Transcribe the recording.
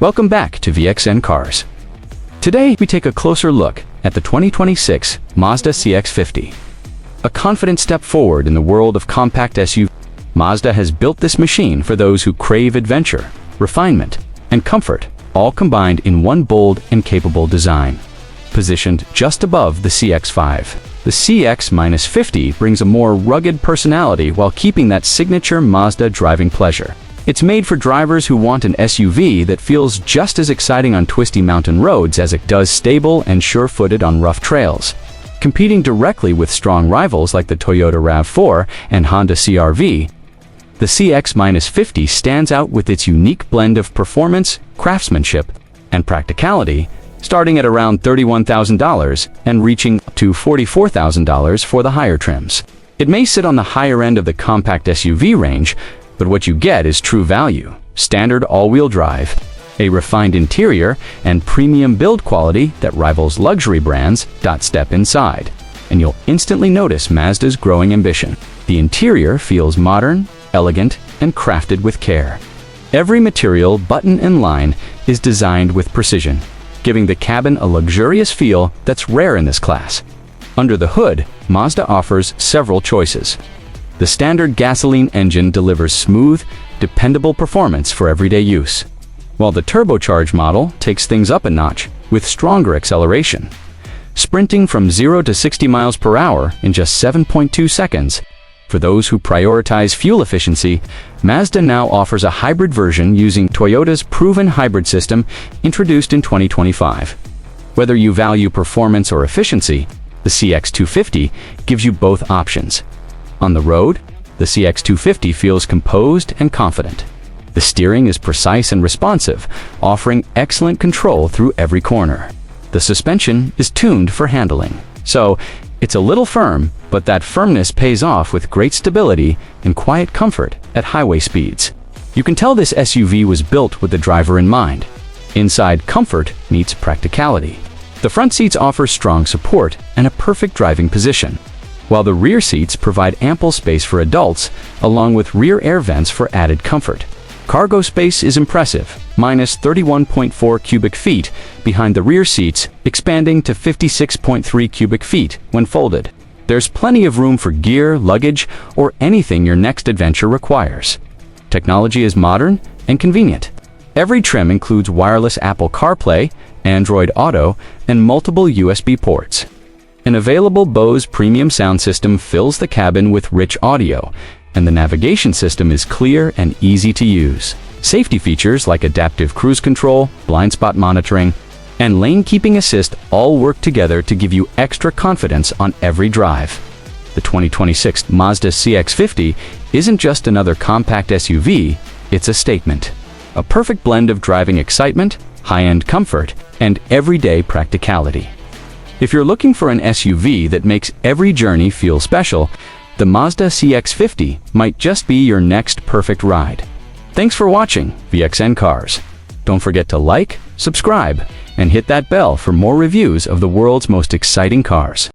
Welcome back to VXN Cars. Today we take a closer look at the 2026 Mazda CX-50. A confident step forward in the world of compact SUV, Mazda has built this machine for those who crave adventure, refinement, and comfort, all combined in one bold and capable design. Positioned just above the CX-5, the CX-50 brings a more rugged personality while keeping that signature Mazda driving pleasure. It's made for drivers who want an SUV that feels just as exciting on twisty mountain roads as it does stable and sure-footed on rough trails. Competing directly with strong rivals like the Toyota RAV4 and Honda CR-V, the CX-50 stands out with its unique blend of performance, craftsmanship, and practicality, starting at around $31,000 and reaching up to $44,000 for the higher trims. It may sit on the higher end of the compact SUV range, but what you get is true value: standard all-wheel drive, a refined interior, and premium build quality that rivals luxury brands. Step inside, and you'll instantly notice Mazda's growing ambition. The interior feels modern, elegant, and crafted with care. Every material, button, and line is designed with precision, giving the cabin a luxurious feel that's rare in this class. Under the hood, Mazda offers several choices. The standard gasoline engine delivers smooth, dependable performance for everyday use, while the turbocharged model takes things up a notch with stronger acceleration, sprinting from 0 to 60 miles per hour in just 7.2 seconds. For those who prioritize fuel efficiency, Mazda now offers a hybrid version using Toyota's proven hybrid system introduced in 2025. Whether you value performance or efficiency, the CX-50 gives you both options. On the road, the CX-50 feels composed and confident. The steering is precise and responsive, offering excellent control through every corner. The suspension is tuned for handling, so it's a little firm, but that firmness pays off with great stability and quiet comfort at highway speeds. You can tell this SUV was built with the driver in mind. Inside, comfort meets practicality. The front seats offer strong support and a perfect driving position, while the rear seats provide ample space for adults, along with rear air vents for added comfort. Cargo space is impressive, minus 31.4 cubic feet behind the rear seats, expanding to 56.3 cubic feet when folded. There's plenty of room for gear, luggage, or anything your next adventure requires. Technology is modern and convenient. Every trim includes wireless Apple CarPlay, Android Auto, and multiple USB ports. An available Bose premium sound system fills the cabin with rich audio, and the navigation system is clear and easy to use. Safety features like adaptive cruise control, blind spot monitoring, and lane keeping assist all work together to give you extra confidence on every drive. The 2026 Mazda CX-50 isn't just another compact SUV, it's a statement. A perfect blend of driving excitement, high-end comfort, and everyday practicality. If you're looking for an SUV that makes every journey feel special, the Mazda CX-50 might just be your next perfect ride. Thanks for watching VXN Cars. Don't forget to like, subscribe, and hit that bell for more reviews of the world's most exciting cars.